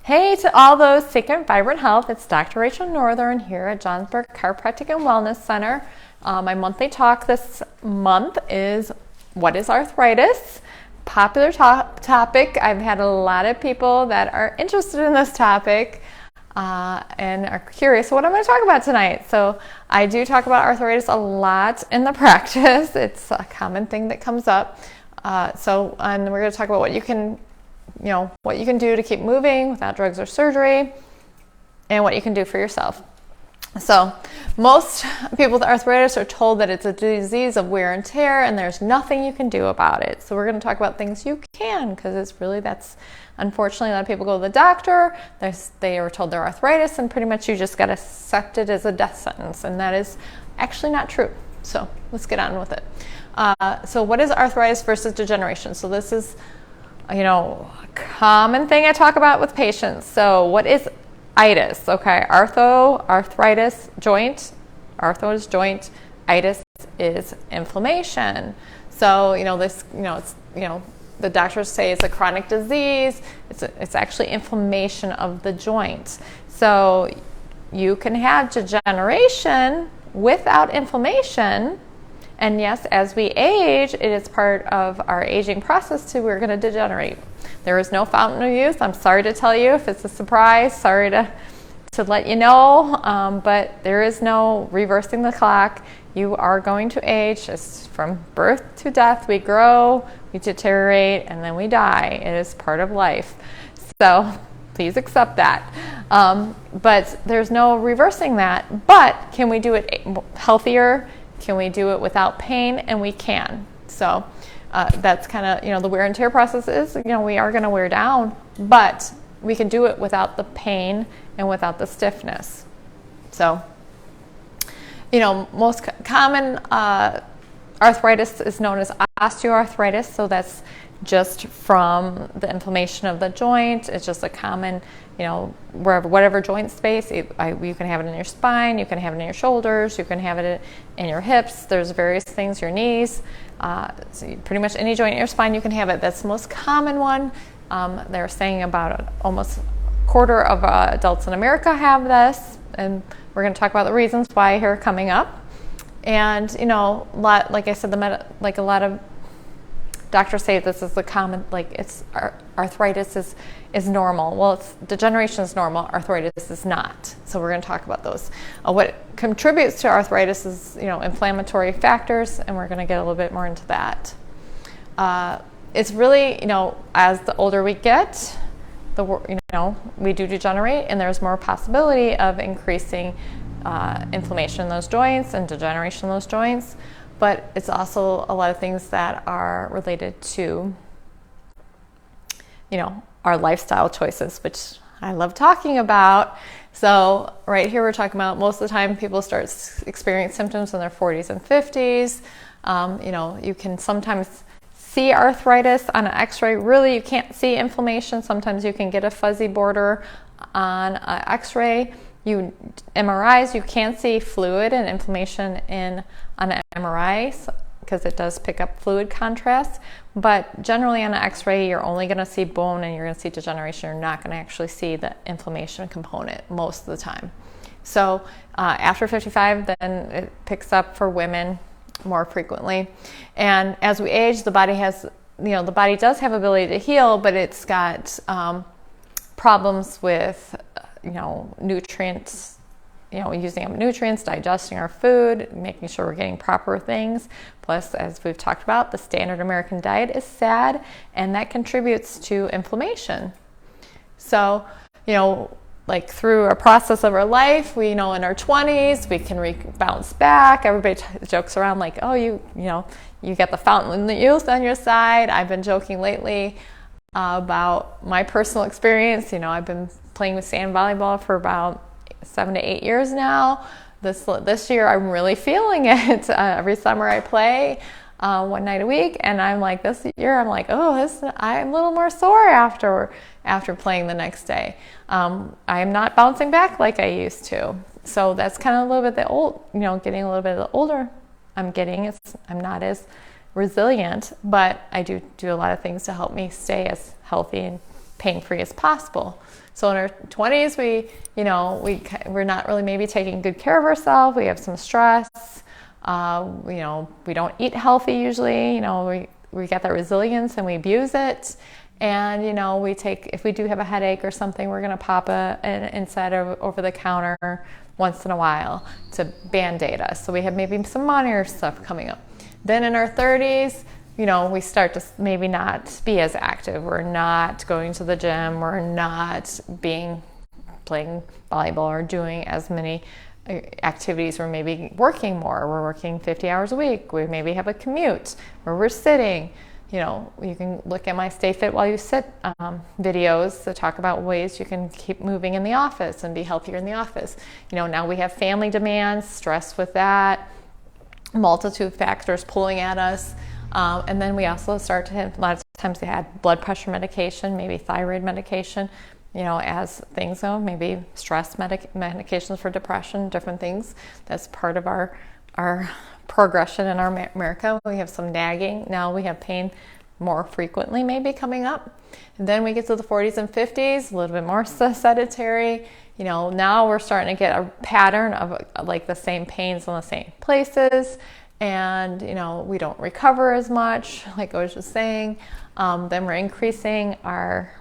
Hey to all those seeking vibrant health, it's Dr. Rachel Northern here at Johnsburg Chiropractic and Wellness Center. My monthly talk this month is what is arthritis? Popular topic. I've had a lot of people that are interested in this topic and are curious what I'm going to talk about tonight. So I do talk about arthritis a lot in the practice. It's a common thing that comes up. And we're going to talk about what you can do to keep moving without drugs or surgery, and what you can do for yourself. So most people with arthritis are told that it's a disease of wear and tear and there's nothing you can do about it. So we're going to talk about things you can, because that's unfortunately a lot of people go to the doctor, they are told they're arthritis, and pretty much you just got to accept it as a death sentence, and that is actually not true. So let's get on with it. So what is arthritis versus degeneration? So this is a common thing I talk about with patients. So what is itis? Okay, arthritis, joint. Arthro is joint. Itis is inflammation. So the doctors say it's a chronic disease. It's actually inflammation of the joint. So you can have degeneration without inflammation. And yes, as we age, it is part of our aging process we're going to degenerate. There is no fountain of youth. I'm sorry to tell you if it's a surprise. Sorry to let you know, but there is no reversing the clock. You are going to age. It's from birth to death. We grow, we deteriorate, and then we die. It is part of life. So please accept that. But there's no reversing that. But can we do it healthier? Can we do it without pain? And we can. So that's kind of, the wear and tear process is, we are going to wear down, but we can do it without the pain and without the stiffness. So, most common arthritis is known as osteoarthritis. So that's just from the inflammation of the joint. It's just a common, whatever joint space. You can have it in your spine, you can have it in your shoulders, you can have it in your hips. There's various things, your knees. So pretty much any joint in your spine, you can have it. That's the most common one. They're saying about almost a quarter of adults in America have this, and we're going to talk about the reasons why here coming up. And like I said, a lot of doctors say this is the common, arthritis is normal. Well, degeneration is normal, arthritis is not. So we're going to talk about those. What contributes to arthritis is, inflammatory factors, and we're going to get a little bit more into that. It's really, as the older we get, we do degenerate, and there's more possibility of increasing inflammation in those joints and degeneration in those joints. But it's also a lot of things that are related to, our lifestyle choices, which I love talking about. So right here we're talking about most of the time people start experiencing symptoms in their 40s and 50s. You can sometimes see arthritis on an x-ray. Really, you can't see inflammation. Sometimes you can get a fuzzy border on an x-ray. MRIs, you can see fluid and inflammation on an MRI because it does pick up fluid contrast. But generally on an x-ray, you're only going to see bone and you're going to see degeneration. You're not going to actually see the inflammation component most of the time. So after 55, then it picks up for women more frequently. And as we age, the body does have ability to heal, but it's got problems with nutrients, using up nutrients, digesting our food, making sure we're getting proper things. Plus, as we've talked about, the standard American diet is sad, and that contributes to inflammation. So, through a process of our life, we in our 20s, we can bounce back. Everybody jokes around like, oh, you got the fountain of youth on your side. I've been joking lately about my personal experience. I've been playing with sand volleyball for about 7 to 8 years now. This year I'm really feeling it. Every summer I play one night a week, and I'm like, this year I'm like, I'm a little more sore after playing the next day. I am not bouncing back like I used to. So that's kind of a little bit getting a little bit older I'm not as resilient, but I do a lot of things to help me stay as healthy pain-free as possible. So in our 20s, we're not really maybe taking good care of ourselves. We have some stress. We don't eat healthy usually. We get that resilience and we abuse it. And, if we do have a headache or something, we're going to pop an NSAID over the counter once in a while to Band-Aid us. So we have maybe some minor stuff coming up. Then in our 30s, we start to maybe not be as active. We're not going to the gym. We're not playing volleyball or doing as many activities. We're maybe working more. We're working 50 hours a week. We maybe have a commute where we're sitting. You can look at my Stay Fit While You Sit videos that talk about ways you can keep moving in the office and be healthier in the office. Now we have family demands, stress with that, multitude of factors pulling at us. And then we also start to have, a lot of times they add blood pressure medication, maybe thyroid medication, as things go, maybe stress medications for depression, different things. That's part of our progression in our America. We have some nagging. Now we have pain more frequently maybe coming up. And then we get to the 40s and 50s, a little bit more sedentary. Now we're starting to get a pattern of like the same pains in the same places. And, we don't recover as much, like I was just saying. Then we're increasing our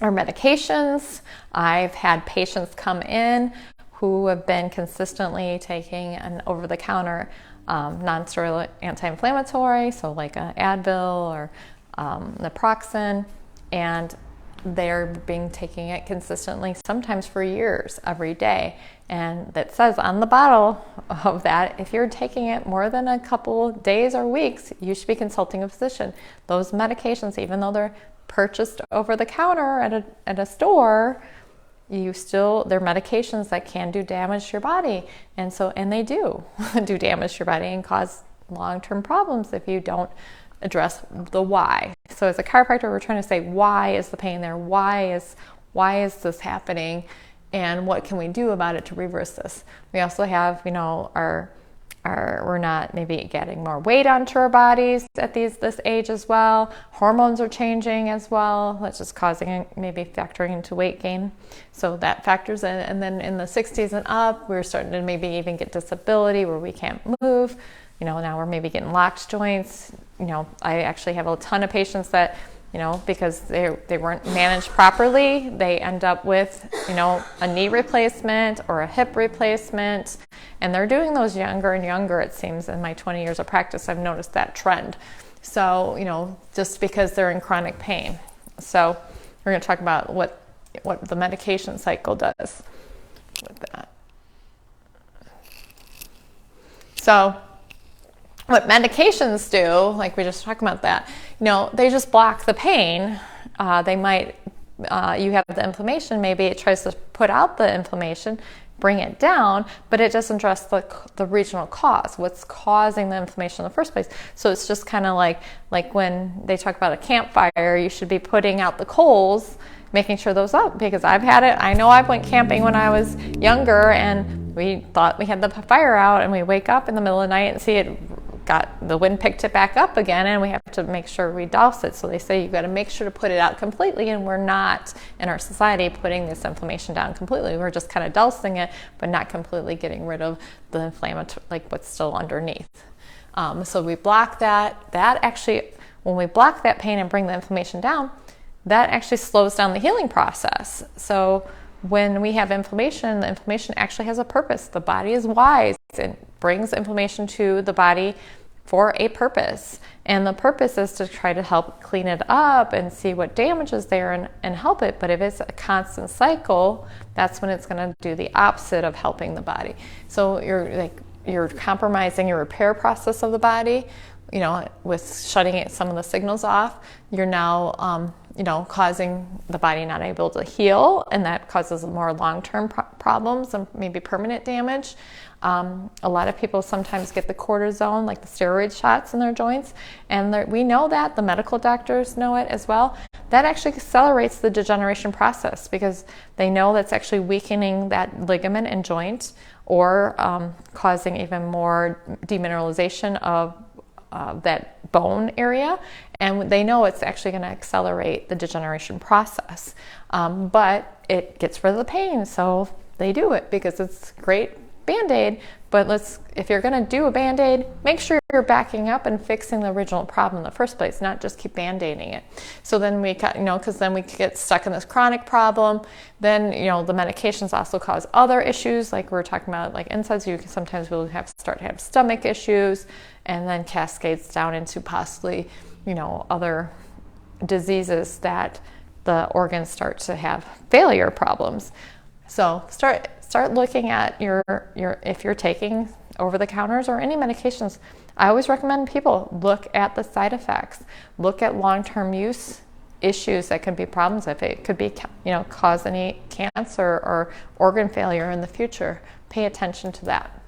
medications. I've had patients come in who have been consistently taking an over-the-counter non-steroidal anti-inflammatory, so like an Advil or naproxen, and they're taking it consistently, sometimes for years, every day. And that says on the bottle of that, if you're taking it more than a couple days or weeks, you should be consulting a physician. Those medications, even though they're purchased over the counter at a store, they're medications that can do damage to your body. And they do do damage to your body and cause long-term problems if you don't address the why. So as a chiropractor, we're trying to say, why is the pain there? Why is this happening? And what can we do about it to reverse this? We also have, we're not maybe getting more weight onto our bodies at this age as well. Hormones are changing as well. That's just maybe factoring into weight gain. So that factors in. And then in the 60s and up, we're starting to maybe even get disability where we can't move. Now we're maybe getting locked joints. I actually have a ton of patients that, because they weren't managed properly, they end up with, a knee replacement or a hip replacement. And they're doing those younger and younger, it seems. In my 20 years of practice, I've noticed that trend. So, just because they're in chronic pain. So we're going to talk about what the medication cycle does with that. So what medications do, like we just talked about that, they just block the pain. They might, you have the inflammation, maybe it tries to put out the inflammation, bring it down, but it doesn't address the regional cause, what's causing the inflammation in the first place. So it's just kind of like when they talk about a campfire, you should be putting out the coals, making sure those up, because I've had it. I know I went camping when I was younger and we thought we had the fire out, and we wake up in the middle of the night and see it the wind picked it back up again, and we have to make sure we douse it. So they say you've got to make sure to put it out completely, and we're not in our society putting this inflammation down completely. We're just kind of dousing it, but not completely getting rid of the inflammatory, like what's still underneath. So we block that. That actually, when we block that pain and bring the inflammation down, that actually slows down the healing process. So when we have inflammation, the inflammation actually has a purpose. The body is wise. It brings inflammation to the body for a purpose. And the purpose is to try to help clean it up and see what damage is there and help it. But if it's a constant cycle, that's when it's going to do the opposite of helping the body. So you're compromising your repair process of the body, with shutting some of the signals off. You're now causing the body not able to heal, and that causes more long-term problems and maybe permanent damage. A lot of people sometimes get the cortisone, like the steroid shots in their joints, and we know that, the medical doctors know it as well. That actually accelerates the degeneration process because they know that's actually weakening that ligament and joint, or causing even more demineralization of that bone area, and they know it's actually going to accelerate the degeneration process. But it gets rid of the pain, so they do it because it's great Band-Aid. But if you're going to do a Band-Aid, make sure you're backing up and fixing the original problem in the first place, not just keep Band-Aiding it. So then because then we get stuck in this chronic problem. Then, the medications also cause other issues, like we're talking about, like NSAIDs. You can sometimes will start to have stomach issues, and then cascades down into possibly, other diseases that the organs start to have failure problems. So start looking at your if you're taking over-the-counters or any medications. I always recommend people look at the side effects, look at long-term use issues that can be problems. If it could be, cause any cancer or organ failure in the future, pay attention to that.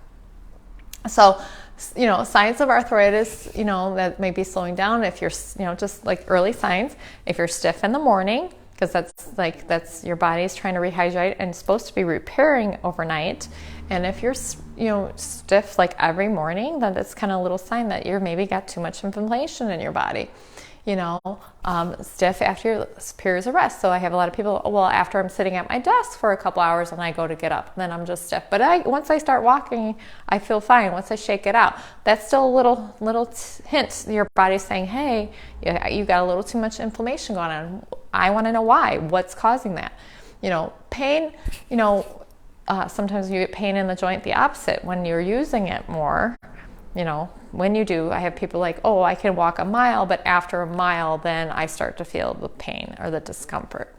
So, signs of arthritis, that may be slowing down. If you're, just like early signs, if you're stiff in the morning, because that's your body's trying to rehydrate and supposed to be repairing overnight. And if you're, stiff like every morning, then it's kind of a little sign that you're maybe got too much inflammation in your body. Stiff after your periods of rest. So I have a lot of people, well, after I'm sitting at my desk for a couple hours and I go to get up, then I'm just stiff. But once I start walking, I feel fine. Once I shake it out, that's still a little hint. Your body's saying, hey, you got a little too much inflammation going on. I want to know why. What's causing that? Pain, sometimes you get pain in the joint the opposite when you're using it more. When you do, I have people like, oh, I can walk a mile, but after a mile, then I start to feel the pain or the discomfort.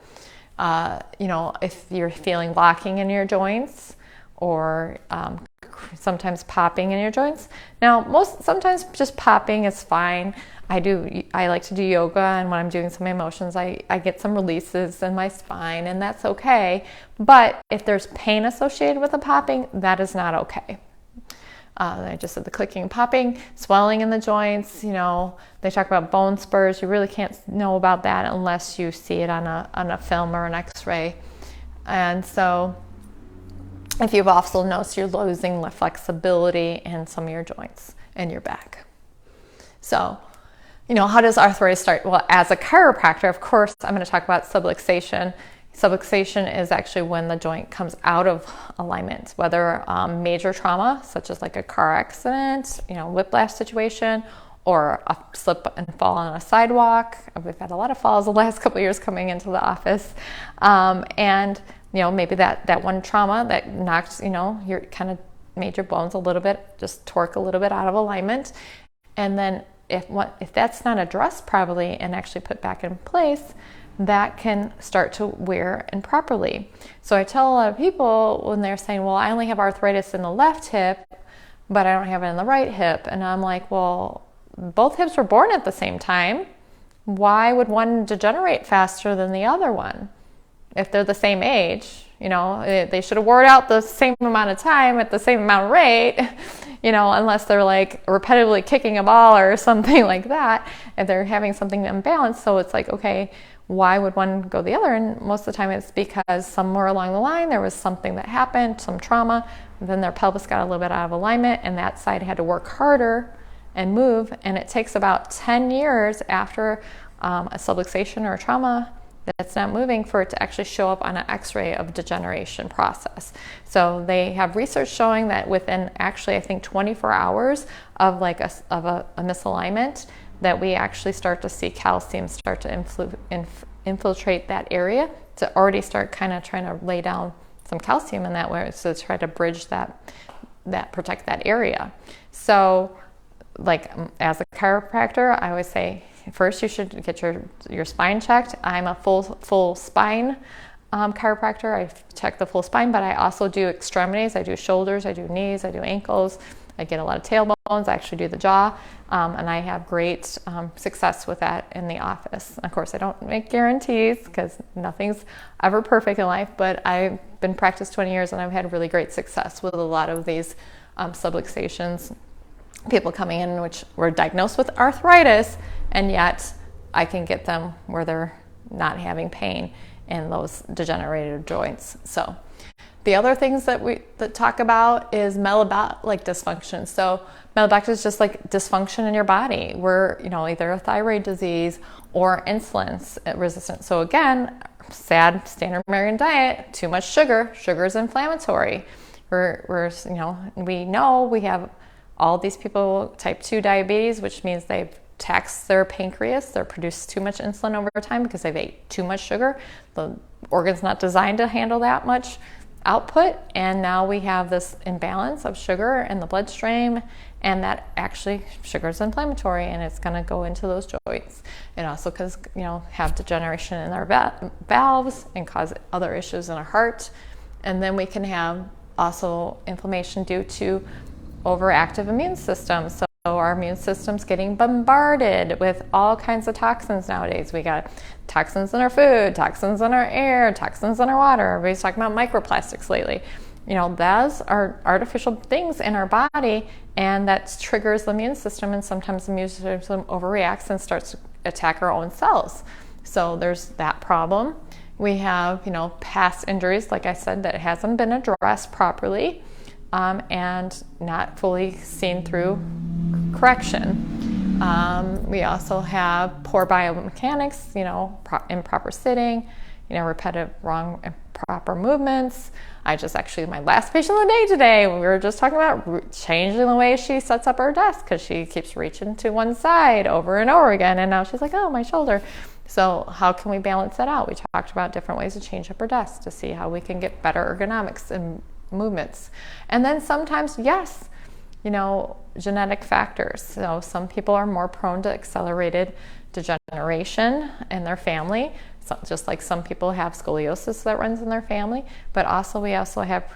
If you're feeling locking in your joints or sometimes popping in your joints. Now, sometimes just popping is fine. I like to do yoga, and when I'm doing some emotions, I get some releases in my spine, and that's okay. But if there's pain associated with the popping, that is not okay. I just said the clicking and popping, swelling in the joints. They talk about bone spurs. You really can't know about that unless you see it on a film or an X-ray. And so, if you've also noticed you're losing the flexibility in some of your joints and your back. So, how does arthritis start? Well, as a chiropractor, of course, I'm going to talk about subluxation. Subluxation is actually when the joint comes out of alignment, whether major trauma, such as like a car accident, whiplash situation, or a slip and fall on a sidewalk. We've had a lot of falls the last couple of years coming into the office. And maybe that one trauma that knocks, your kind of made your bones a little bit, just torque a little bit out of alignment. And then if that's not addressed properly and actually put back in place, that can start to wear improperly. So I tell a lot of people when they're saying, well, I only have arthritis in the left hip, but I don't have it in the right hip. And I'm like, well, both hips were born at the same time. Why would one degenerate faster than the other one? If they're the same age, they should have worn out the same amount of time at the same amount of rate, unless they're like repetitively kicking a ball or something like that, if they're having something imbalanced. So it's like, okay, why would one go the other? And most of the time it's because somewhere along the line there was something that happened, some trauma, then their pelvis got a little bit out of alignment and that side had to work harder and move. And it takes about 10 years after a subluxation or a trauma that's not moving for it to actually show up on an X-ray of degeneration process. So they have research showing that within actually, I think 24 hours of like a misalignment, that we actually start to see calcium start to infiltrate that area to already start kind of trying to lay down some calcium in that way, so to try to bridge that protect that area. So like as a chiropractor, I always say, first you should get your spine checked. I'm a full spine chiropractor. I check the full spine, but I also do extremities. I do shoulders, I do knees, I do ankles. I get a lot of tailbones. I actually do the jaw, and I have great success with that in the office. Of course, I don't make guarantees because nothing's ever perfect in life, but I've been practiced 20 years and I've had really great success with a lot of these subluxations. People coming in which were diagnosed with arthritis, and yet I can get them where they're not having pain in those degenerated joints. So The other things that talk about is metabolic dysfunction. So metabolic is just like dysfunction in your body. We're, either a thyroid disease or insulin resistant. So again, sad standard American diet, too much sugar. Sugar is inflammatory. We know we have all these people type 2 diabetes, which means they've taxed their pancreas. They're produced too much insulin over time because they've ate too much sugar. The organ's not designed to handle that much output, and now we have this imbalance of sugar in the bloodstream, and that actually sugar is inflammatory, and it's going to go into those joints. It also cause have degeneration in our valves and cause other issues in our heart, and then we can have also inflammation due to overactive immune system. So our immune system's getting bombarded with all kinds of toxins nowadays. We got toxins in our food, toxins in our air, toxins in our water. Everybody's talking about microplastics lately. Those are artificial things in our body, and that triggers the immune system, and sometimes the immune system overreacts and starts to attack our own cells. So there's that problem. We have, past injuries, like I said, that hasn't been addressed properly, and not fully seen through correction. We also have poor biomechanics, improper sitting, repetitive wrong and proper movements. My last patient of the day today, we were just talking about changing the way she sets up her desk because she keeps reaching to one side over and over again, and now she's like, oh, my shoulder. So how can we balance that out? We talked about different ways to change up her desk to see how we can get better ergonomics and movements. And then sometimes, yes, genetic factors. So some people are more prone to accelerated degeneration in their family. So just like some people have scoliosis that runs in their family, but we also have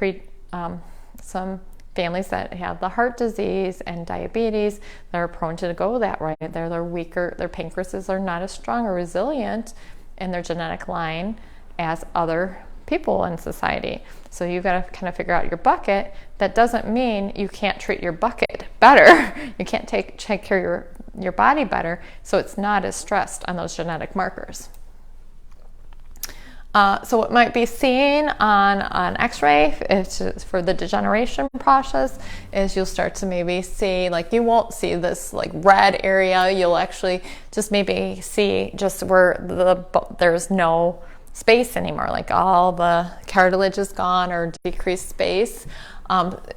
some families that have the heart disease and diabetes that are prone to go that way. They're weaker, their pancreases are not as strong or resilient in their genetic line as other people in society. So you've got to kind of figure out your bucket. That doesn't mean you can't treat your bucket better. You can't take care of your body better, so it's not as stressed on those genetic markers. So what might be seen on an x-ray for the degeneration process is you'll start to maybe see, you won't see this red area. You'll actually just maybe see just where there's no space anymore, all the cartilage is gone or decreased space.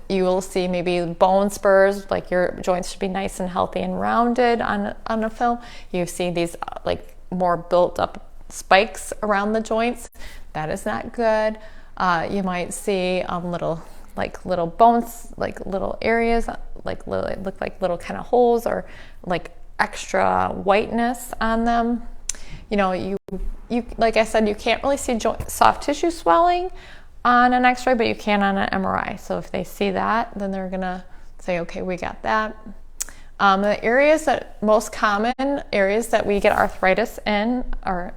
You will see maybe bone spurs, your joints should be nice and healthy and rounded on a film. You see these more built up spikes around the joints. That is not good. You might see little bones, little areas, look like little kind of holes or extra whiteness on them. You like I said, you can't really see soft tissue swelling on an x-ray, but you can on an MRI. So if they see that, then they're gonna say, okay, we got that. The areas most common areas that we get arthritis in are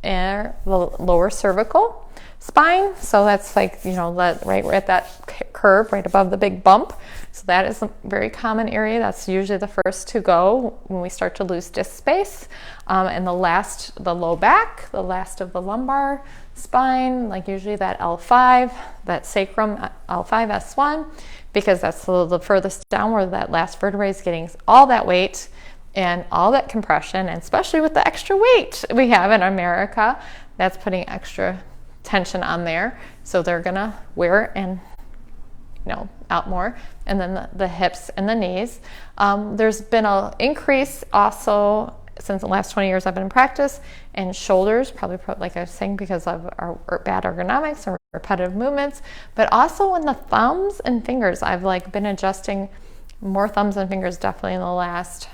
the lower cervical spine. So that's right at that curve, right above the big bump. So that is a very common area. That's usually the first to go when we start to lose disc space. And the low back, the last of the lumbar spine, usually that L5, that sacrum L5, S1, because that's the furthest down where that last vertebrae is getting all that weight and all that compression, and especially with the extra weight we have in America, that's putting extra tension on there. So they're gonna wear it and out more. And then the hips and the knees. There's been an increase also since the last 20 years I've been in practice in shoulders, probably like I was saying, because of our bad ergonomics or repetitive movements, but also in the thumbs and fingers. I've been adjusting more thumbs and fingers definitely in the last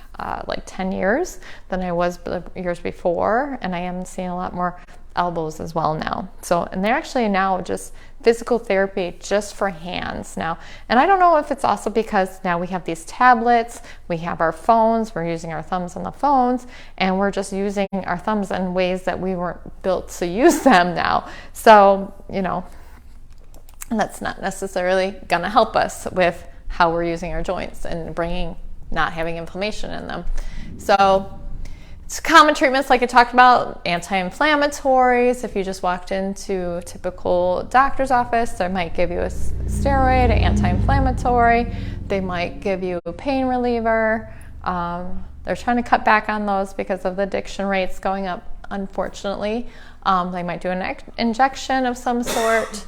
10 years than I was the years before, and I am seeing a lot more elbows as well now. So, and they're actually now just physical therapy just for hands now. And I don't know if it's also because now we have these tablets, we have our phones, we're using our thumbs on the phones, and we're just using our thumbs in ways that we weren't built to use them now. So, that's not necessarily gonna help us with how we're using our joints and not having inflammation in them. So common treatments like I talked about, anti-inflammatories. If you just walked into a typical doctor's office, they might give you a steroid, an anti-inflammatory. They might give you a pain reliever. They're trying to cut back on those because of the addiction rates going up, unfortunately. They might do an injection of some sort.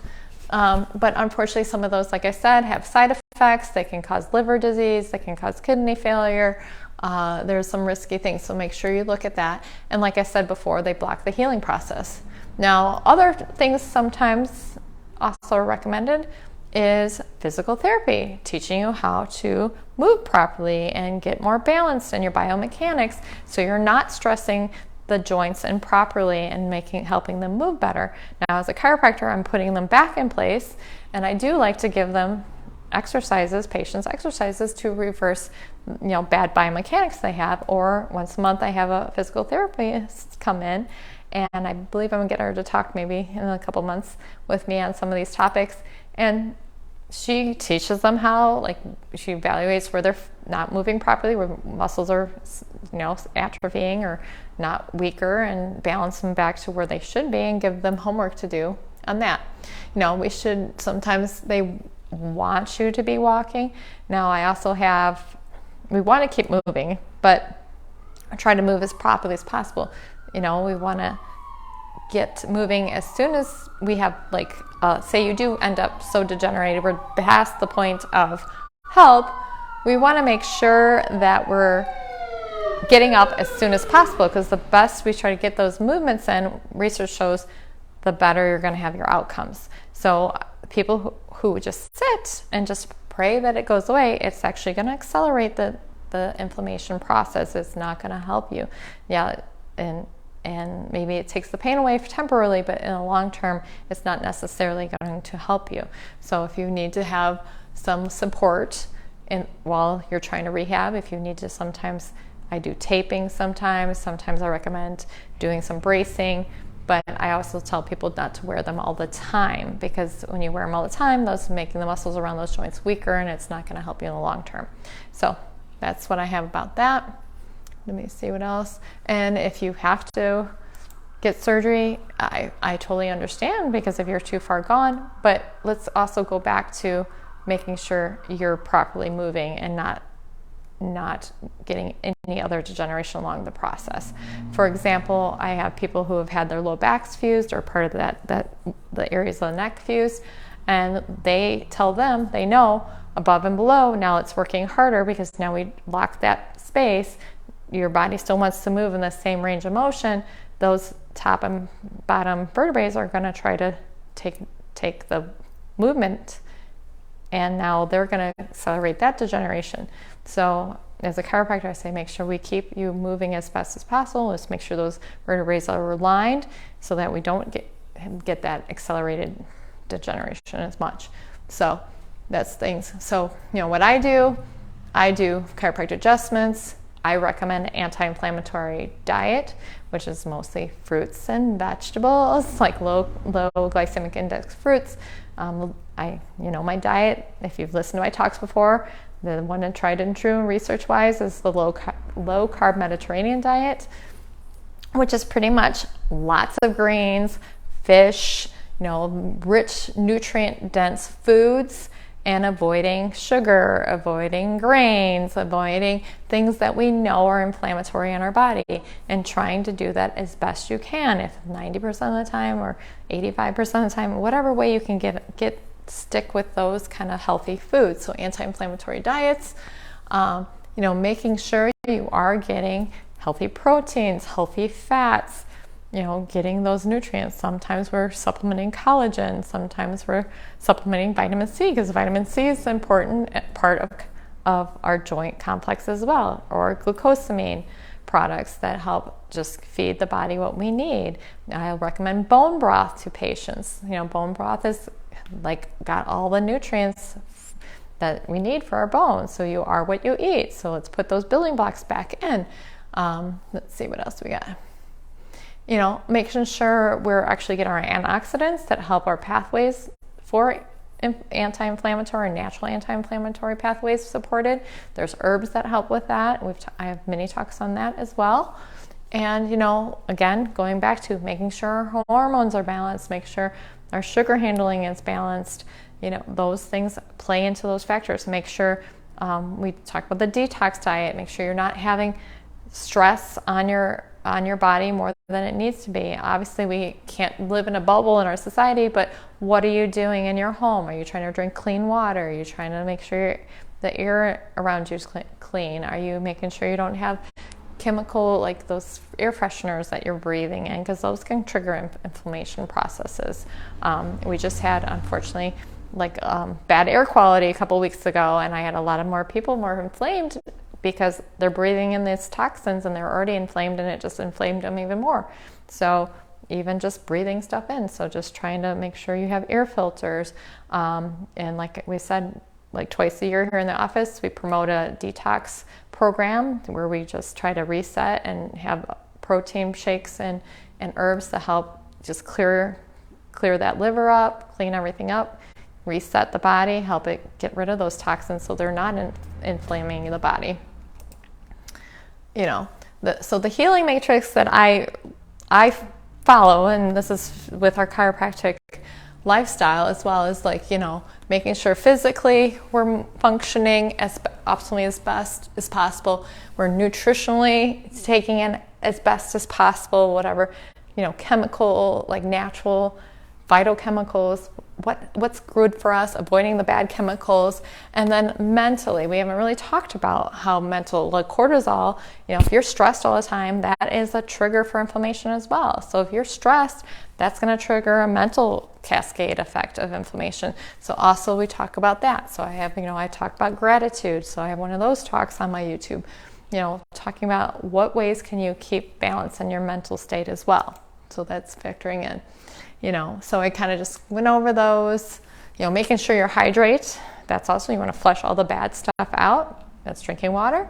But unfortunately, some of those, like I said, have side effects. They can cause liver disease. They can cause kidney failure. There's some risky things, so make sure you look at that. And like I said before, they block the healing process. Now, other things sometimes also recommended is physical therapy, teaching you how to move properly and get more balanced in your biomechanics so you're not stressing the joints improperly and helping them move better. Now, as a chiropractor, I'm putting them back in place, and I do like to give them patients exercises to reverse, bad biomechanics they have. Or once a month, I have a physical therapist come in, and I believe I'm gonna get her to talk maybe in a couple months with me on some of these topics. And she teaches them how, she evaluates where they're not moving properly, where muscles are, atrophying or not weaker, and balance them back to where they should be, and give them homework to do on that. Sometimes they want you to be walking. Now, we want to keep moving, but I try to move as properly as possible. We want to get moving as soon as we have, say you do end up so degenerated, we're past the point of help, we want to make sure that we're getting up as soon as possible, because the best we try to get those movements in, research shows, the better you're going to have your outcomes. So people who just sit and just pray that it goes away, it's actually going to accelerate the inflammation process. It's not going to help you. And maybe it takes the pain away temporarily, but in the long term, it's not necessarily going to help you. So if you need to have some support while you're trying to rehab, if you need to, sometimes I do taping sometimes I recommend doing some bracing, but I also tell people not to wear them all the time, because when you wear them all the time, those making the muscles around those joints weaker, and it's not going to help you in the long term. So that's what I have about that. Let me see what else. And if you have to get surgery, I totally understand, because if you're too far gone, but let's also go back to making sure you're properly moving and not getting any other degeneration along the process. For example, I have people who have had their low backs fused, or part of the areas of the neck fused, and they tell them, they know above and below, now it's working harder because now we lock that space. Your body still wants to move in the same range of motion. Those top and bottom vertebrae are going to try to take the movement, and now they're going to accelerate that degeneration. So as a chiropractor, I say make sure we keep you moving as fast as possible. Let's make sure those vertebrae are aligned so that we don't get that accelerated degeneration as much. So that's things. So what I do chiropractic adjustments. I recommend an anti-inflammatory diet, which is mostly fruits and vegetables, like low glycemic index fruits. My diet, if you've listened to my talks before, the one and tried and true research-wise is the low carb Mediterranean diet, which is pretty much lots of greens, fish, rich nutrient-dense foods, and avoiding sugar, avoiding grains, avoiding things that we know are inflammatory in our body, and trying to do that as best you can. If 90% of the time or 85% of the time, whatever way you can stick with those kind of healthy foods. So anti-inflammatory diets, making sure you are getting healthy proteins, healthy fats, getting those nutrients. Sometimes we're supplementing collagen. Sometimes we're supplementing vitamin C, because vitamin C is an important part of our joint complex as well, or glucosamine products that help just feed the body what we need. I recommend bone broth to patients. Bone broth is got all the nutrients that we need for our bones. So you are what you eat. So let's put those building blocks back in. Let's see what else we got. Making sure we're actually getting our antioxidants that help our pathways for anti-inflammatory, natural anti-inflammatory pathways supported. There's herbs that help with that. I have many talks on that as well. And, again, going back to making sure our hormones are balanced, make sure our sugar handling is balanced, those things play into those factors. Make sure we talk about the detox diet. Make sure you're not having stress on your body more than it needs to be. Obviously, we can't live in a bubble in our society, but what are you doing in your home? Are you trying to drink clean water? Are you trying to make sure the air around you is clean? Are you making sure you don't have chemical, like those air fresheners that you're breathing in, because those can trigger inflammation processes. We just had, unfortunately, bad air quality a couple weeks ago, and I had a lot of more people more inflamed because they're breathing in these toxins and they're already inflamed, and it just inflamed them even more. So even just breathing stuff in. So just trying to make sure you have air filters. And like we said, like twice a year here in the office, we promote a detox program where we just try to reset and have protein shakes and herbs to help just clear that liver up, clean everything up, reset the body, help it get rid of those toxins so they're not inflaming the body. So the healing matrix that I follow, and this is with our chiropractic lifestyle, as well as making sure physically we're functioning as optimally as best as possible. We're nutritionally taking in as best as possible, whatever, chemical, like natural phytochemicals, what's good for us, avoiding the bad chemicals. And then mentally, we haven't really talked about how mental, like cortisol, if you're stressed all the time, that is a trigger for inflammation as well. So if you're stressed, that's going to trigger a mental cascade effect of inflammation. So also we talk about that. So I have, I talk about gratitude. So I have one of those talks on my YouTube, talking about what ways can you keep balance in your mental state as well. So that's factoring in. So I kind of just went over those, making sure you hydrate. That's also, you want to flush all the bad stuff out. That's drinking water.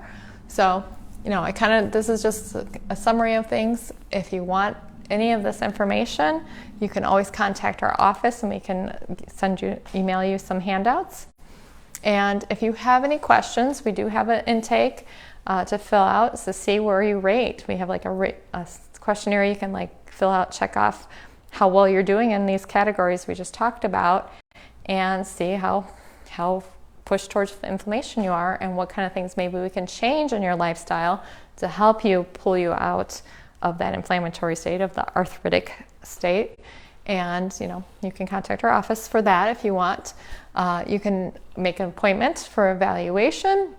So, this is just a summary of things. If you want any of this information, you can always contact our office and we can email you some handouts. And if you have any questions, we do have an intake to fill out to see where you rate. We have a questionnaire you can fill out, check off how well you're doing in these categories we just talked about, and see how pushed towards inflammation you are, and what kind of things maybe we can change in your lifestyle to help you pull you out of that inflammatory state, of the arthritic state. And you can contact our office for that if you want. You can make an appointment for evaluation.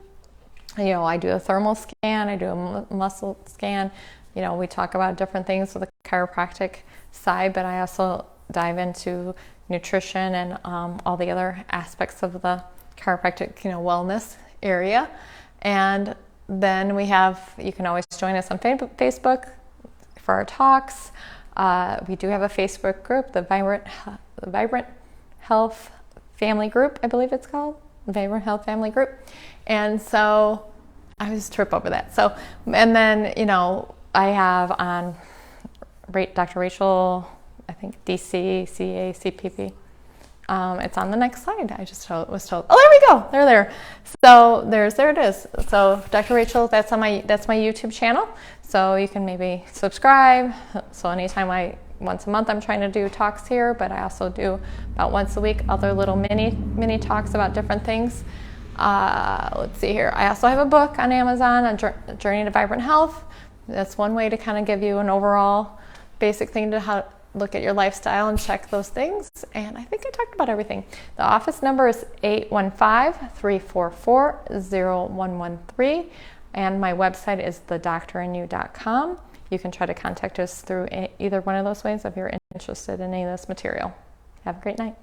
I do a thermal scan, I do a muscle scan. We talk about different things with the chiropractic side, but I also dive into nutrition and all the other aspects of the chiropractic, wellness area. And then you can always join us on Facebook for our talks. We do have a Facebook group, the Vibrant Health Family Group, I believe it's called, Vibrant Health Family Group. And so I always trip over that. So, and then, I have on Dr. Rachel, I think DC, CA, CPP. It's on the next slide. I just was told. Oh, there we go. They're there. So there it is. So Dr. Rachel, that's my YouTube channel. So you can maybe subscribe. So anytime once a month, I'm trying to do talks here, but I also do about once a week other little mini talks about different things. Let's see here. I also have a book on Amazon, A Journey to Vibrant Health. That's one way to kind of give you an overall basic thing to how look at your lifestyle and check those things. And I think I talked about everything. The office number is 815-344-0113. And my website is thedoctorinYou.com. You can try to contact us through either one of those ways if you're interested in any of this material. Have a great night.